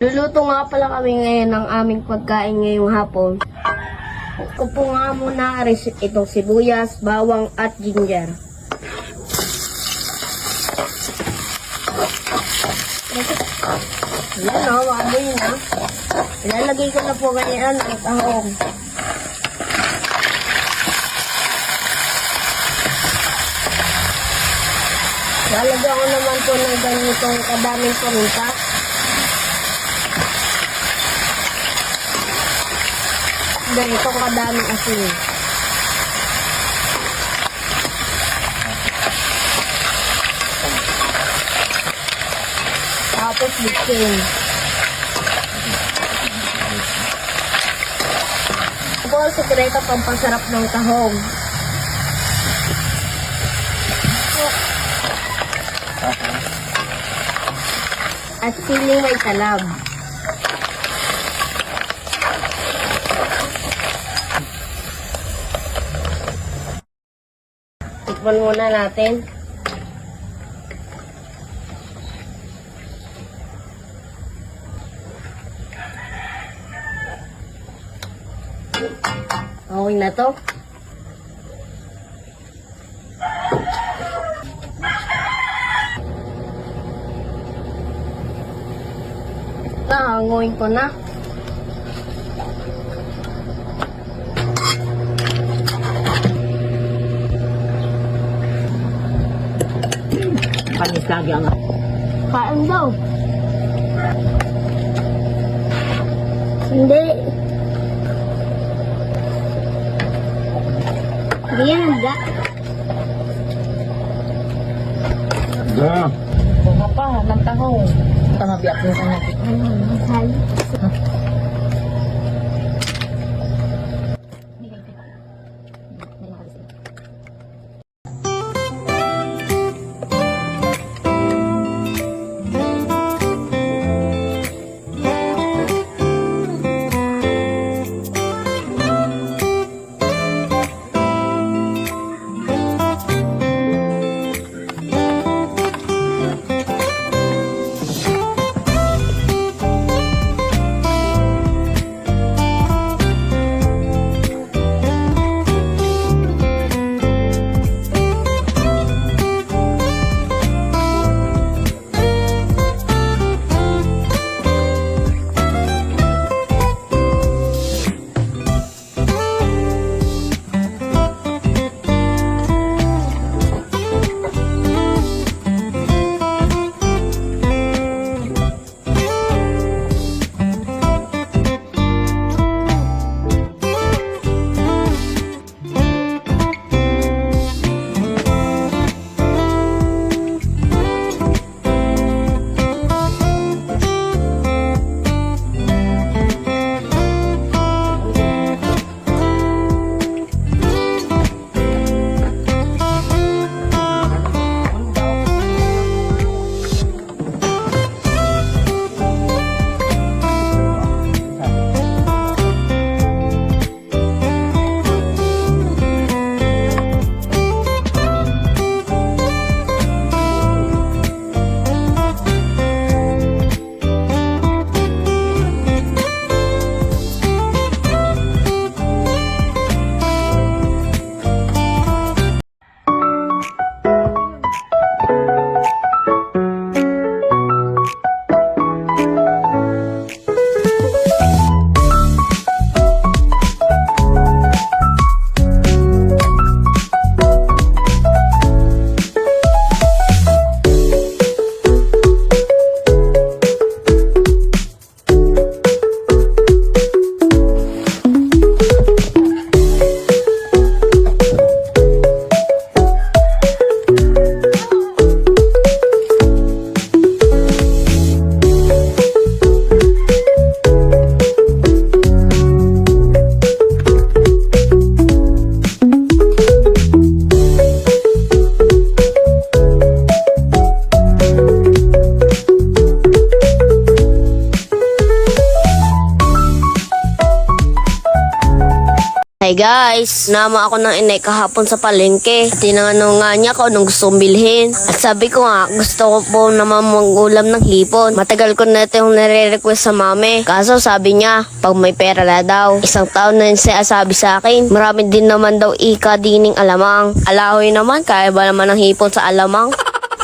Luluto nga pala kami ngayon ng aming pagkain ngayong hapon. Upo nga muna itong sibuyas, bawang at ginger. Ayan o, maamoy na. Ilalagay ko na po ganyan ang tahong. Lalagyan ko naman po ng ganitong kadaming paminta. Ganito kadaming asin. Tapos bitsin. Ito ang sekreto pampasarap ng tahong. At siling may talab. Tikman muna natin. Okay na to. Hanguin ko na. Panis lagi ang Kain daw. Hindi. Hindi yan handa. Da. bunga pa ng tahong. Tamabiak mo ka natin. Masal. Hi guys! Nama ako ng inay kahapon sa palengke. At tinanong nga niya kung anong gusto kong bilhin. At sabi ko nga, gusto ko po naman mag-ulam ng hipon. Matagal ko na ito yung nare-request sa mami. Kaso sabi niya, pag may pera na daw. Isang taon na yun siya sabi sa akin. Marami din naman daw ika dining alamang. Alahoy naman, kaya ba naman ng hipon sa alamang?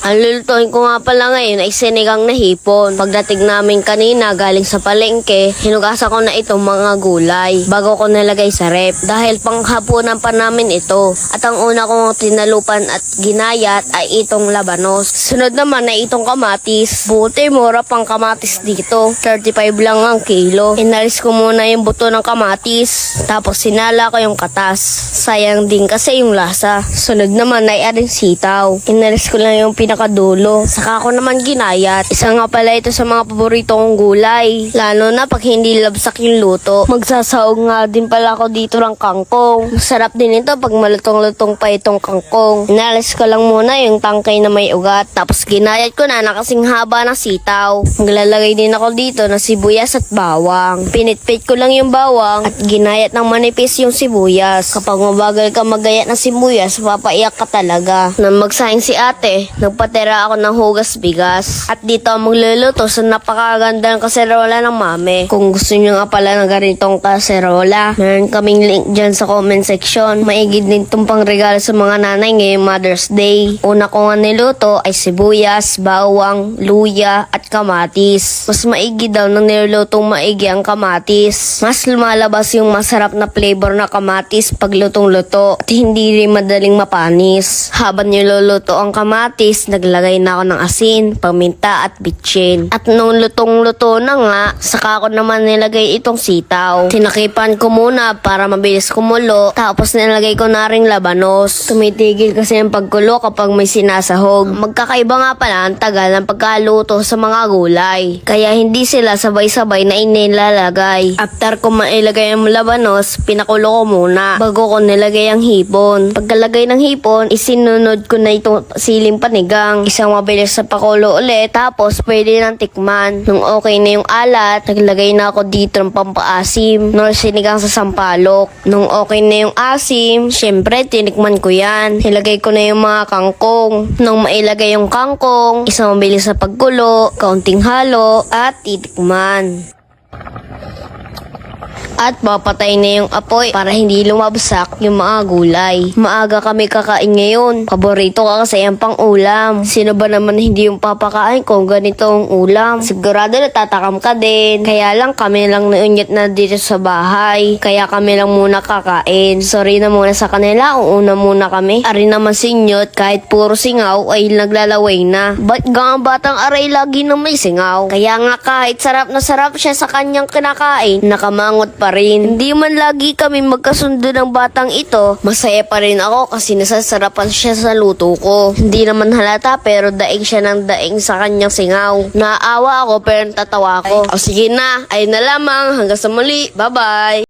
Ang lulutuin ko nga pala ngayon ay sinigang na hipon. Pagdating namin kanina galing sa palengke, hinugasan ko na itong mga gulay bago ko nilagay sa rep. Dahil panghapunan pa namin ito. At ang una kong tinalupan at ginayat ay itong labanos. Sunod naman ay itong kamatis. Buti mura pang kamatis dito. 35 lang ang kilo. Inalis ko muna yung buto ng kamatis. Tapos sinala ko yung katas. Sayang din kasi yung lasa. Sunod naman ay aring sitaw. Inalis ko lang yung pinakadulo. Saka ko naman ginayat. Isa nga pala ito sa mga paborito kong gulay. Lalo na pag hindi labsak yung luto. Magsasaog nga din pala ako dito ng kangkong. Masarap din ito pag malutong-lutong pa itong kangkong. Inalis ko lang muna yung tangkay na may ugat. Tapos ginayat ko na kasing haba ng sitaw. Maglalagay din ako dito ng sibuyas at bawang. Pinitpit ko lang yung bawang at ginayat ng manipis yung sibuyas. Kapag mabagal ka magayat ng sibuyas, papaiyak ka talaga. Nang magsaing si ate, nagpatira ako ng hugas bigas. At dito ang magluluto sa napakaganda ng kaserola ng mami. Kung gusto nyo nga pala ng ganitong kaserola, meron kaming link dyan sa comment section. Maigid din itong pangregalo sa mga nanay ngayong Mother's Day. Una ko nga niluto ay sibuyas, bawang, luya at kamatis. Mas maigi daw nang nilulutong maigi ang kamatis. Mas lumalabas yung masarap na flavor na kamatis pag lutong-luto at hindi rin madaling mapanis. Habang niluluto ang kamatis, naglagay na ako ng asin, paminta at bitchin. At nung lutong-luto na nga, saka ko naman nilagay itong sitaw. Tinakipan ko muna para mabilis kumulo, tapos nilagay ko na ring labanos. Tumitigil kasi ang pagkulo kapag may sinasahog. Magkakaiba nga pala ang tagal ng pagkaluto sa mga gulay. Kaya hindi sila sabay-sabay na inilalagay. After ko mailagay ang labanos, pinakulo ko muna bago ko nilagay ang hipon. Pagkalagay ng hipon, isinunod ko na itong siling panigang. Isang mabilis sa pakulo ulit, tapos pwede nang tikman. Nung okay na yung alat, naglagay na ako dito ng pampaasim, nor sinigang sa sampalok. Nung okay na yung asim, syempre tinikman ko yan. Ilagay ko na yung mga kangkong. Nung mailagay yung kangkong, isang mabilis sa pagkulo, kaunting halo, at titikman. At papatay na yung apoy para hindi lumabsak yung mga gulay. Maaga kami kakain ngayon. Paborito ka kasi ang pang ulam. Sino ba naman hindi yung papakain kung ganito ang ulam? Sigurado natatakam ka din. Kaya lang kami lang naunyat na dito sa bahay. Kaya kami lang muna kakain. Sorry na muna sa kanila kung una muna kami. Ari naman sinyot kahit puro singaw ay naglalaway na. Ba't nga ang batang aray lagi na may singaw? Kaya nga kahit sarap na sarap siya sa kanyang kinakain, nakamangot pa rin. Hindi man lagi kami magkasundo ng batang ito, masaya pa rin ako kasi nasasarapan siya sa luto ko. Hindi naman halata pero daing siya ng daing sa kanyang singaw. Naawa ako pero natatawa ako. O sige na, ayun na lamang. Hanggang sa muli. Bye-bye!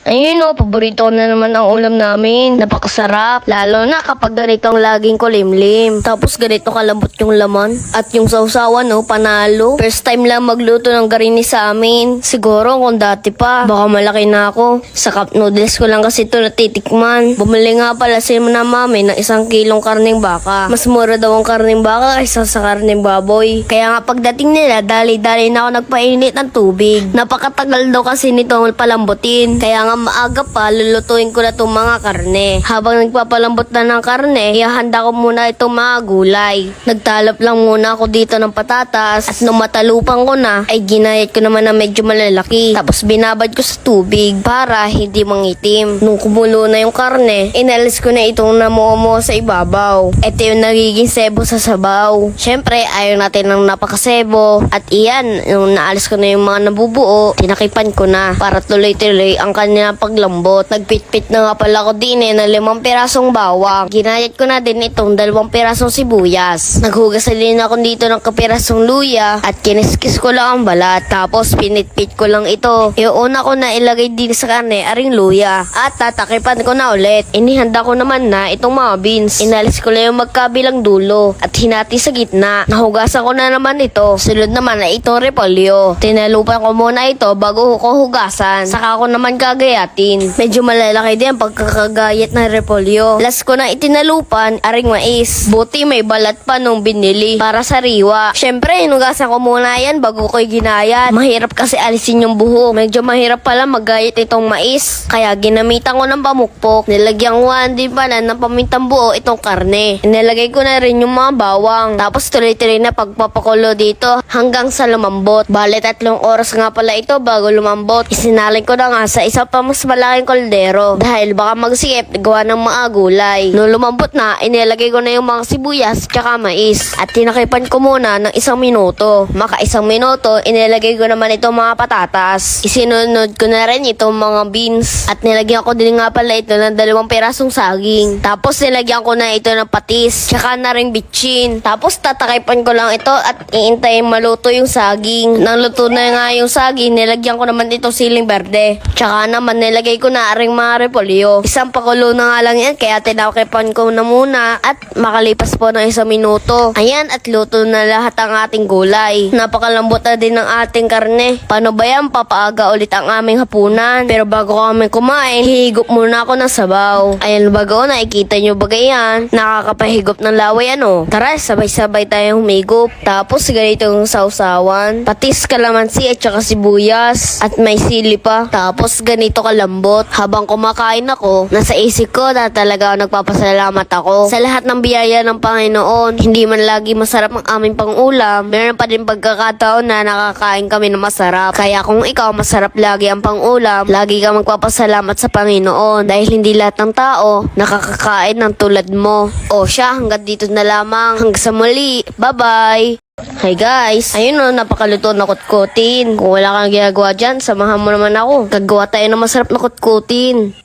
Ayun o, paborito ko na naman ang ulam namin. Napakasarap. Lalo na kapag ganitong laging kulimlim. Tapos ganito kalambot yung laman. At yung sausawan no, panalo. First time lang magluto ng garini sa amin. Siguro kung dati pa, baka malaki na ako. Sa cup noodles ko lang kasi ito natitikman. Bumili nga pala si na mami ng 1 kilong karning baka. Mas mura daw ang karning baka kaysa sa karning baboy. Kaya nga pagdating nila, dali-dali na ako nagpainit ng tubig. Napakatagal daw kasi nito palambutin. Kaya nga maaga pa, lulutuin ko na itong mga karne. Habang nagpapalambot na ng karne, ihahanda ko muna itong mga gulay. Nagtalap lang muna ako dito ng patatas at nung matalupan ko na, ay ginayat ko naman na medyo malalaki. Tapos binabad ko sa tubig para hindi mangitim. Nung kumulo na yung karne, inalis ko na itong namumo sa ibabaw. Ito yung nagiging sebo sa sabaw. Syempre, ayaw natin ng napakasebo. At iyan, nung naalis ko na yung mga nabubuo, tinakipan ko na para tuloy-tuloy ang kanya paglambot. Nagpitpit na nga pala ko din na 5 pirasong bawang. Ginayat ko na din itong 2 pirasong sibuyas. Naghugas na din ako dito ng kapirasong luya at kiniskis ko lang ang balat. Tapos pinitpit ko lang ito. Yung una ko na ilagay din sa karne aring luya. At tatakipan ko na ulit. Inihanda ko naman na itong mga beans. Inalis ko lang yung magkabilang dulo at hinati sa gitna. Nahugasan ko na naman ito. Sunod naman na itong repolyo. Tinalupan ko muna ito bago ko hugasan. Saka ko naman kagayatin. Medyo malalaki din ang pagkakagayat ng repolyo. Last ko na itinalupan aring mais. Buti may balat pa nung binili para sa riwa. Syempre, hinugasan ko muna yan bago ko ginayat. Mahirap kasi alisin yung buhok. Medyo mahirap pala magayat itong mais. Kaya ginamitan ko ng pamukpok. Nilagyan ko din pala ng pamintang buo itong karne. Inilagay ko na rin yung mga bawang. Tapos tuloy-tuloy na pagpapakulo dito hanggang sa lumambot. Bale 3 oras nga pala ito bago lumambot. Isinalin ko na nga sa isa pa mas malaking kaldero. Dahil baka magsikip gawa ng mga gulay. Nung lumambot na, inilagay ko na yung mga sibuyas tsaka mais. At tinakipan ko muna ng 1 minuto. Maka 1 minuto, inilagay ko naman itong mga patatas. Isinunod ko na rin itong mga beans. At nilagyan ko din nga pala ito ng 2 pirasong saging. Tapos nilagyan ko na ito ng patis. Tsaka na rin bitchin. Tapos tatakipan ko lang ito at iintayin maluto yung saging. Nang luto na nga yung saging, nilagyan ko naman ito siling berde. Tsaka naman nilagay ko na aring mga repolyo. Isang pakulo na nga lang yan kaya tinakipan ko na muna at makalipas po ng 1 minuto. Ayan at luto na lahat ang ating gulay. Napakalambot na din ng ating karne. Paano ba yan? Papaaga ulit ang aming hapunan. Pero bago kami kumain, hihigop muna ako ng sabaw. Ayan bago nakikita nyo ba yan? Nakakapahigop ng laway ano? Tara, sabay-sabay tayong humigop. Tapos ganito yung sausawan. Patis, kalamansi at saka sibuyas. At may sili pa. Tapos ganito kalambot. Habang kumakain ako, nasa isip ko na talaga nagpapasalamat ako sa lahat ng biyaya ng Panginoon. Hindi man lagi masarap ang aming pangulam, meron pa din pagkakataon na nakakain kami ng masarap. Kaya kung ikaw masarap lagi ang pangulam, lagi ka magpapasalamat sa Panginoon dahil hindi lahat ng tao nakakakain ng tulad mo. O siya, hanggang dito na lamang. Hanggang sa muli. Bye-bye! Hi guys! Ayun o, napakaluto na kutkutin. Kung wala kang ginagawa dyan, samahan mo naman ako. Gagawa tayo ng masarap na kutkutin.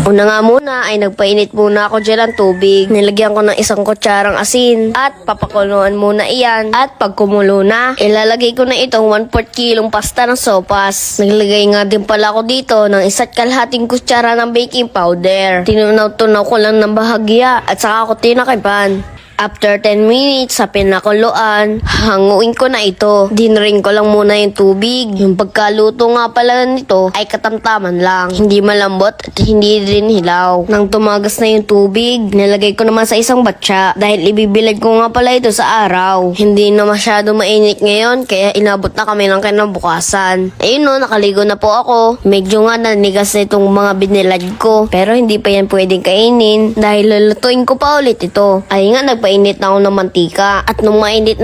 Una nga muna ay nagpainit muna ako dyan ng tubig. Nilagyan ko ng 1 kutsarang asin at papakuluan muna iyan. At pag kumulo na, ilalagay ko na itong 1/4 kilong pasta ng sopas. Naglagay nga din pala ako dito ng 1.5 kutsara ng baking powder. Tinunaw-tunaw ko lang ng bahagya at saka ako tinakipan. After 10 minutes sa pinakuluan, hanguin ko na ito. Dinring ko lang muna yung tubig. Yung pagkaluto nga pala nito ay katamtaman lang. Hindi malambot at hindi rin hilaw. Nang tumagas na yung tubig, nilagay ko naman sa isang batya. Dahil ibibilad ko nga pala ito sa araw. Hindi na masyado mainit ngayon kaya inabot na kami ng kinabukasan. Ayun no, nakaligo na po ako. Medyo nga nanigas na itong mga binilad ko. Pero hindi pa yan pwedeng kainin dahil lulutuin ko pa ulit ito. Ay nga, nagpainit na ako ng mantika. At nung mainit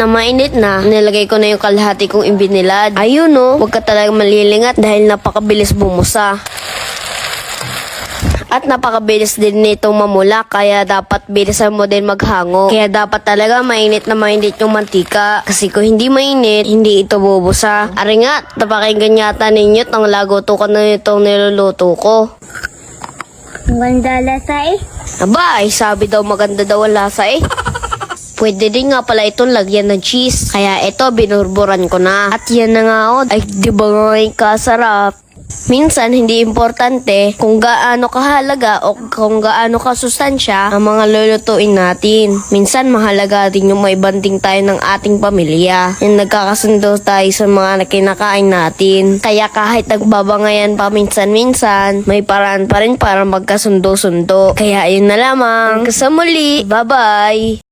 na, nilagay ko na yung kalahati kong ibinilad. Ayun no, huwag ka talaga malilingat dahil napakabilis bumusa. At napakabilis din nitong mamula kaya dapat bilisan mo din maghango. Kaya dapat talaga mainit yung mantika. Kasi kung hindi mainit, hindi ito bubusa. Ari nga, napakinggan yata ninyo ang lagotukan na itong niluluto ko. Ang ganda lasa eh. Aba, ay sabi daw maganda daw ang lasa eh. Pwede din nga pala itong lagyan ng cheese. Kaya ito, binurburan ko na. At yan na nga ako. Ay, di ba nga yung kasarap? Minsan, hindi importante kung gaano kahalaga o kung gaano kasustansya ang mga lulutuin natin. Minsan, mahalaga din yung maibanding tayo ng ating pamilya. Yung nagkakasundo tayo sa mga kinakain natin. Kaya kahit nagbabangayan pa minsan-minsan, may paraan pa rin para magkasundo-sundo. Kaya yun na lamang. Hanggang sa muli. Bye-bye!